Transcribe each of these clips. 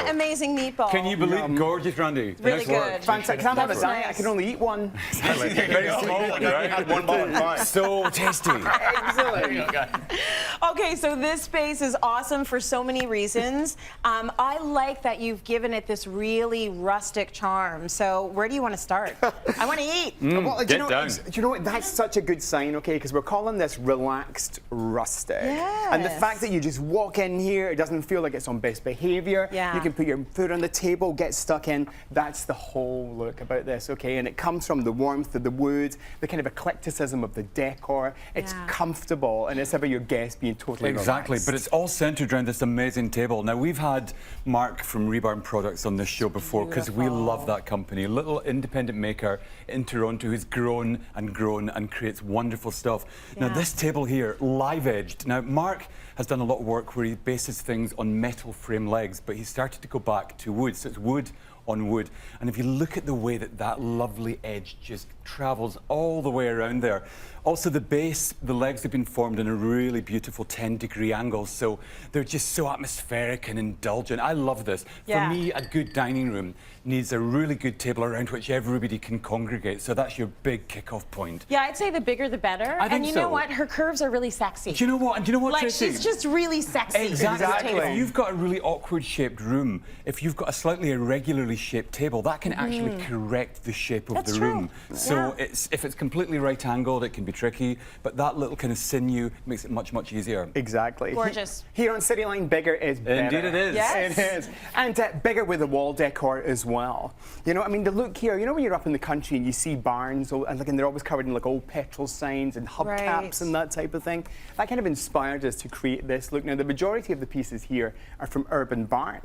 amazing meatball. Can you believe gorgeous, Randy? Really Nice good. work. Fantastic. Can't have a diet. I can only eat one. Very small one, right? Had one ball and fine. So tasty. Excellent. Okay, so this space is awesome for so many reasons. I like that you've given it this really rustic charm. So where do you want to start? I want to eat. Well, Get down. do you know what? That's such a good sign, okay? Because we're calling this relaxed rustic. And the Yes. fact that you just walk in here, it doesn't feel like it's on best behavior. Yeah. You can put your food on the table, get stuck in. That's the whole look about this, okay? And it comes from the warmth of the wood, the kind of eclecticism of the decor. It's Yeah. comfortable, and it's about your guests being totally Exactly, relaxed. but it's all centered around this amazing table. Now, we've had Mark from Rebarn Products on this show before because we love that company. A little independent maker in Toronto who's grown and creates wonderful stuff. Now, Yeah. this table here, live edged. Now, Mark has done a lot of work where he bases things on metal frame legs, but he started to go back to wood. So it's wood on wood. And if you look at the way that that lovely edge just travels all the way around there. Also the base, the legs have been formed in a really beautiful 10-degree angle, so they're just so atmospheric and indulgent. I love this. Yeah. For me, a good dining room needs a really good table around which everybody can congregate, so that's your big kick-off point. Yeah, I'd say the bigger the better. I think and you know so. what? Her curves are really sexy. Do you know what? And do you know what, Like, Tracy? she's just really sexy. Exactly. Table. If you've got a really awkward shaped room, if you've got a slightly irregularly shaped table, that can actually correct the shape of That's the true. room. So Yeah. if it's completely right angled, it can be tricky, but that little kind of sinew makes it much, much easier. Exactly. Gorgeous. Here on Cityline, bigger is better. Indeed it is. Yes. It is. And bigger with the wall decor as well. You know, I mean, the look here, you know when you're up in the country and you see barns, and they're always covered in like old petrol signs and hubcaps Right. and that type of thing? That kind of inspired us to create this look. Now, the majority of the pieces here are from Urban Barn.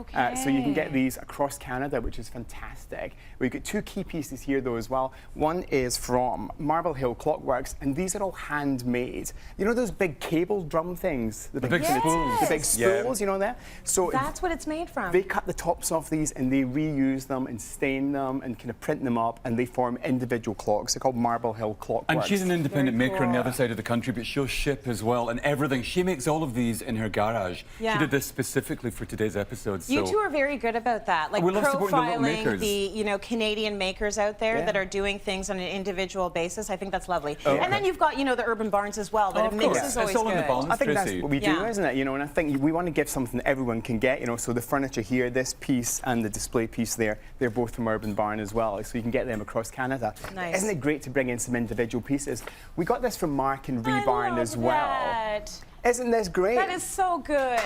Okay. So you can get these across Canada, which is fantastic. We've got two key pieces here, though, as well. One is from Marble Hill Clockworks, and these are all handmade. You know those big cable drum things? The big kind of- spools. The big Yeah. spools, you know that? So That's what it's made from. they cut the tops off these and they reuse them and stain them and kind of print them up, and they form individual clocks. They're called Marble Hill Clockworks. And she's an independent Very maker on the cool. other side of the country, but she'll ship as well and everything. She makes all of these in her garage. Yeah. She did this specifically for today's episode. You so two are very good about that, like We love supporting the little profiling makers. the Canadian makers out there Yeah. that are doing things on an individual basis. I think that's lovely. And then you've got the urban barns as well. That Oh, a of mix course. is always It's all in the good. balance. I think that's Tracy. what we do, Yeah. isn't it? You know, and I think we want to give something that everyone can get. You know, so the furniture here, this piece and the display piece there, they're both from Urban Barn as well. So you can get them across Canada. Nice. Isn't it great to bring in some individual pieces? We got this from Mark and I Rebarn love as well. that. Isn't this great? That is so good.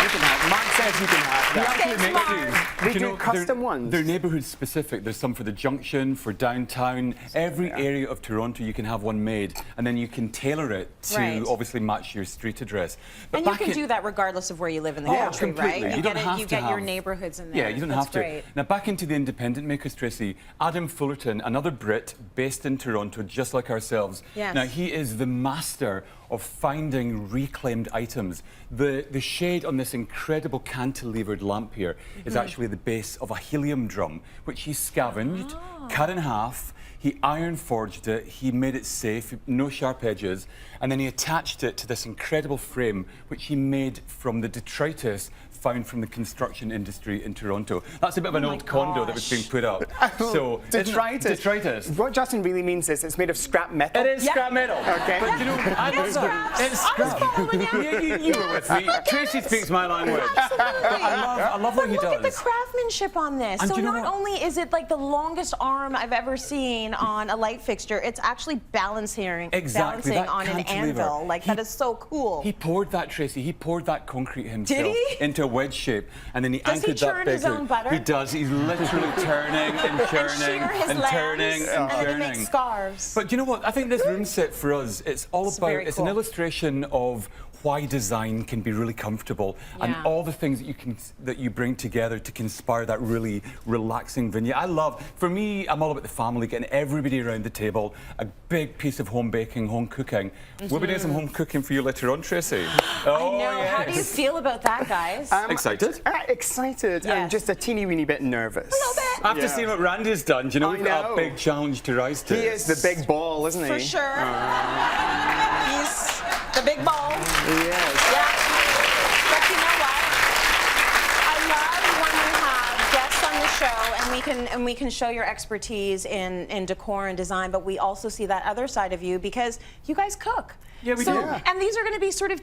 You can have. Mark says you can have that. Thanks, Make Mark. these. They Do do you know, custom ones. They're neighbourhood specific. There's some for the junction, for downtown. Every area of Toronto you can have one made, and then you can tailor it to Right. obviously match your street address. But And you back can in- do that regardless of where you live in the Oh, country, right? completely. You don't get have you to get your have- neighborhoods in there. Yeah, you don't That's have to. Great. Now, back into the independent makers, Tracy. Adam Fullerton, another Brit based in Toronto, just like ourselves. Yes. Now, he is the master of finding reclaimed items. The shade on this incredible cantilevered lamp here is actually the base of a helium drum, which he scavenged, cut in half. He iron forged it, he made it safe, no sharp edges, and then he attached it to this incredible frame, which he made from the detritus found from the construction industry in Toronto. That's a bit of an my old condo that was being gosh. put up. So Detritus. Detritus. What Justin really means is it's made of scrap metal. It is Yeah. scrap metal. Okay. But you know, I It's scraps. It's I was scrap. following you. Yeah, you were with me. Tracy speaks my language. Absolutely. I love what But he look at the does. craftsmanship on this. And So do you know not what? only is it like the longest arm I've ever seen on a light fixture, it's actually balancing Exactly, that on an cantilever. anvil. Like that is so cool. He poured that, Tracy. He poured that concrete himself he? into a wedge shape, and then he Does he anchored that churn big his own hook. butter? He does. He's literally turning and churning shear his and lambs, turning and and then he churning. makes scarves. But you know what? I think this room set for us, it's all It's about, very it's an cool. illustration of why design can be really comfortable and Yeah. all the things that you bring together to conspire that really relaxing vignette. I love, for me, I'm all about the family, getting everybody around the table, a big piece of home baking, home cooking. We'll be doing some home cooking for you later on, Tracy. I know. How do you feel about that, guys? Excited? Excited and Yes. just a teeny weeny bit nervous. little bit. After Yeah. seeing what Randy's done, do you know I we've got know. a big challenge to rise to. He is the big ball, isn't he? For sure. big bowl. Yes. Yeah. But you know what? I love when we have guests on the show and we can show your expertise in decor and design, but we also see that other side of you because you guys cook. Yeah, we so, do. And these are going to be sort of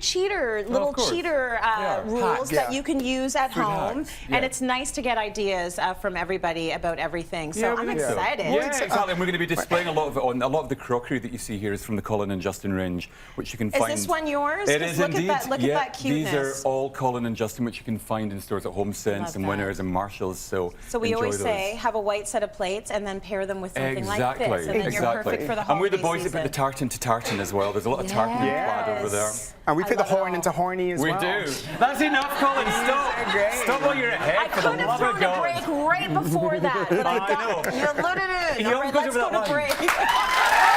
little course. cheater rules Yeah. that you can use at Food home. hacks, yeah. And it's nice to get ideas from everybody about everything. So Yeah, I'm we think so. excited. Yeah, exactly. And we're going to be displaying a lot of it on. A lot of the crockery that you see here is from the Colin and Justin range, which you can Is find. this one yours? It 'Cause is look indeed. At that, look yeah, at that cuteness. these are all Colin and Justin, which you can find in stores at Home Sense Love and that. Winners and Marshalls. So we enjoy always those. say, have a white set of plates and then pair them with something like Exactly, this. And then exactly. you're perfect for the And holiday we're the boys season. that put the tartan to tartan as well. There's a lot of tartan planned over there. And we I put the love it horn all. into horny as We well. do. That's enough, Colin. Stop. great. Stop while you're ahead. I for the could have love of thrown a God. break right before that, but I I got know. you let it in. He All always right, goes let's over go that to line. break.